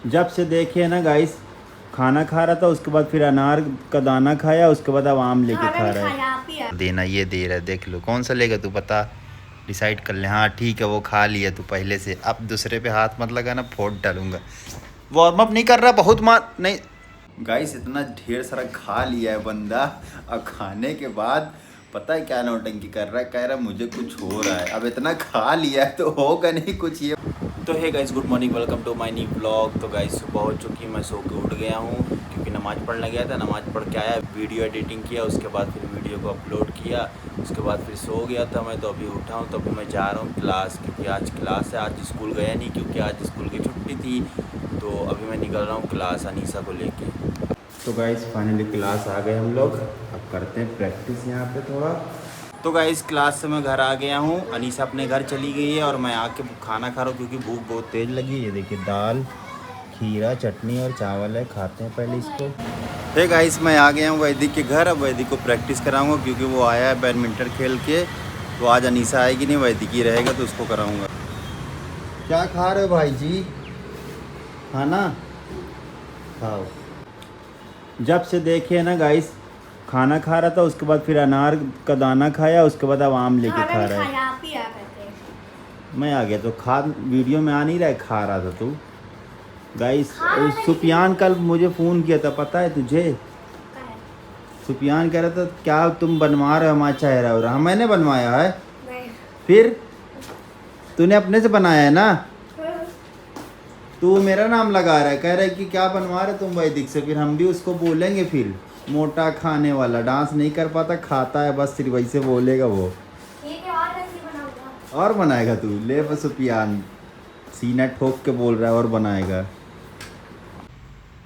जब से देखे ना गाइस, खाना खा रहा था, उसके बाद फिर अनार का दाना खाया, उसके बाद अब आम लेके खा रहा है। देना ये दे रहा है, देख लो कौन सा लेगा तू बता, डिसाइड कर ले। हाँ ठीक है, वो खा लिया तू पहले से, अब दूसरे पे हाथ मत लगाना, फोड़ डालूंगा। वार्म अप नहीं कर रहा, बहुत मार नहीं। गाइस इतना ढेर सारा खा लिया है बंदा, और खाने के बाद पता है क्या नौटंकी कर रहा है, कह रहा है मुझे कुछ हो रहा है। अब इतना खा लिया है तो होगा नहीं कुछ ये। तो hey guys, good morning, welcome to my new blog. तो गाइस सुबह हो चुकी, मैं सो के उठ गया हूँ क्योंकि नमाज़ पढ़ने गया था। नमाज़ पढ़ के आया, वीडियो एडिटिंग किया, उसके बाद फिर वीडियो को अपलोड किया, उसके बाद फिर सो गया था मैं। तो अभी उठा हूँ, तो अभी मैं जा रहा हूँ क्लास, क्योंकि आज क्लास है। आज स्कूल गया नहीं क्योंकि आज स्कूल की छुट्टी थी। तो अभी मैं निकल रहा हूँ क्लास अनीसा को लेके। तो गाइस फाइनली क्लास आ गए हम लोग, अब करते हैं प्रैक्टिस यहाँ पे थोड़ा। तो गाइस क्लास से मैं घर आ गया हूँ, अनीसा अपने घर चली गई है और मैं आके खाना खा रहा हूँ क्योंकि भूख बहुत तेज़ लगी है। ये देखिए दाल, खीरा, चटनी और चावल है, खाते हैं पहले इसको। हे गाइस मैं आ गया हूँ वैदिक के घर। अब वैदिक को प्रैक्टिस कराऊंगा क्योंकि वो आया है बैडमिंटन खेल के। तो आज अनीसा आएगी नहीं, वैदिक ही रहेगा तो उसको कराऊंगा। क्या खा रहे हो भाई जी, खाना खाओ। जब से देखे ना गाइस, खाना खा रहा था, उसके बाद फिर अनार का दाना खाया, उसके बाद अब आम लेके खा रहा है। आप ही आ गए थे। मैं आ गया तो खा, वीडियो में आ नहीं रहा है, खा रहा था तू। गाइस सुफियान कल मुझे फ़ोन किया था, पता है तुझे? सुफियान कह रहा था क्या तुम बनवा रहे हो हमारा चेहरा हो रहा। हाँ मैंने बनवाया है। नहीं। फिर तूने अपने से बनाया है ना, तू मेरा नाम लगा रहा है, कह रहा है कि क्या बनवा रहे तुम वैदिक से। फिर हम भी उसको बोलेंगे, फिर मोटा खाने वाला, डांस नहीं कर पाता, खाता है बस, सिर्फ वैसे बोलेगा वो। ठीक है, और कैसे बनाऊंगा? और बनाएगा तू, ले बस सुफियान सीना ठोक के बोल रहा है और बनाएगा।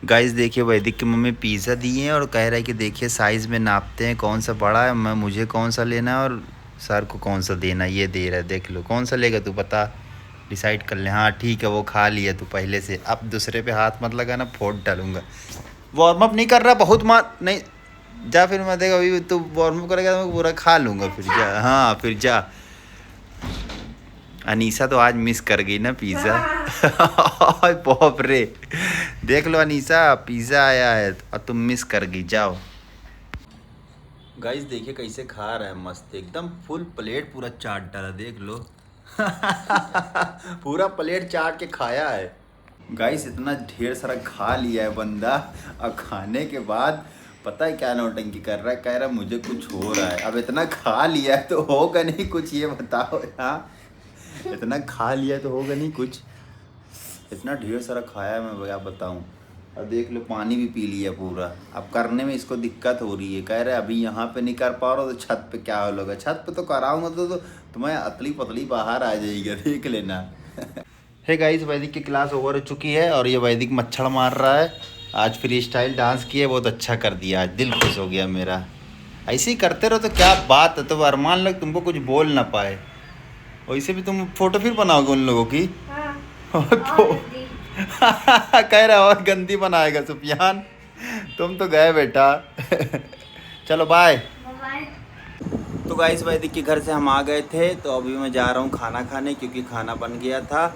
गाइस देखिए वैदिक की मम्मी पिज़्ज़ा दिए हैं और कह रहा है कि देखिए साइज़ में नापते हैं कौन सा बड़ा है, मैं मुझे कौन सा लेना है और सर को कौन सा देना, ये दे रहा है, देख लो कौन सा लेगा तू बता, डिसाइड कर ले। हाँ ठीक है, वो खा लिया तू पहले से, अब दूसरे पे हाथ मत लगाना, फोड़ डालूंगा। वार्म अप नहीं कर रहा, बहुत मार नहीं। जा फिर मैं देखा, अभी तू वार्म अप करेगा तो मैं पूरा खा लूँगा, फिर जा। हाँ फिर जा। अनीसा तो आज मिस कर गई ना पिज़्ज़ा। बाप रे, देख लो अनीसा पिज़्ज़ा आया है और तुम मिस कर गई, जाओ। गाइस देखिए कैसे खा रहा है, मस्त एकदम फुल प्लेट पूरा चाट डाला, देख लो। पूरा प्लेट चाट के खाया है। गाइस इतना ढेर सारा खा लिया है बंदा, और खाने के बाद पता है क्या नौटंकी कर रहा है, कह रहा है मुझे कुछ हो रहा है। अब इतना खा लिया है तो होगा नहीं कुछ, ये बताओ। हाँ इतना खा लिया तो होगा नहीं कुछ, इतना ढेर सारा खाया है, मैं क्या बताऊँ। और देख लो पानी भी पी लिया पूरा। अब करने में इसको दिक्कत हो रही है, कह रहे अभी यहाँ पे नहीं कर पा रहा तो छत पे क्या होगा, छत पे तो कराऊंगा तो तुम्हें अतली पतली बाहर आ जाएगी, देख लेना। हे गाइस वैदिक की क्लास ओवर हो चुकी है और ये वैदिक मच्छर मार रहा है। आज फ्री स्टाइल डांस किए, बहुत अच्छा कर दिया, आज दिल खुश हो गया मेरा। ऐसे ही करते रहो तो क्या बात है, तो अरमान लोग तुमको कुछ बोल ना पाए। वैसे भी तुम फोटो फिर बनाओगे उन लोगों की। हाँ। कह रहा और गंदी बनाएगा सुफियान, तुम तो गए बेटा। चलो बाय। तो गाइस वैदिक के घर से हम आ गए थे, तो अभी मैं जा रहा हूँ खाना खाने क्योंकि खाना बन गया था।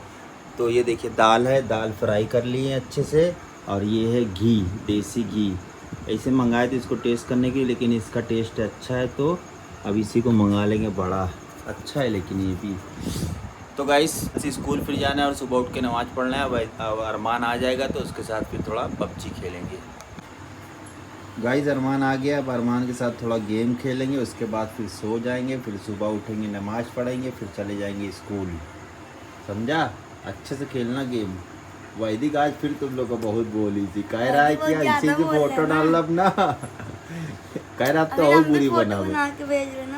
तो ये देखिए दाल है, दाल फ्राई कर ली है अच्छे से, और ये है घी, देसी घी। ऐसे मंगाए थे इसको टेस्ट करने के लिए, लेकिन इसका टेस्ट अच्छा है तो अब इसी को मंगा लेंगे, बड़ा अच्छा है लेकिन ये भी। तो गाइस स्कूल फिर जाना है और सुबह उठ के नमाज़ पढ़ना है। अब अरमान आ जाएगा तो उसके साथ फिर थोड़ा पबजी खेलेंगे। गाइस अरमान आ गया, अब अरमान के साथ थोड़ा गेम खेलेंगे, उसके बाद फिर सो जाएंगे, फिर सुबह उठेंगे, नमाज़ पढ़ेंगे, फिर चले जाएंगे स्कूल। समझा? अच्छे से खेलना गेम। वैदिक आज फिर तुम लोग को बहुत बोली थी, कह रहा है कि ऐसे ही फोटो डाल अब ना। कह रहा अब तो और बुरी बना के भेज रहे ना।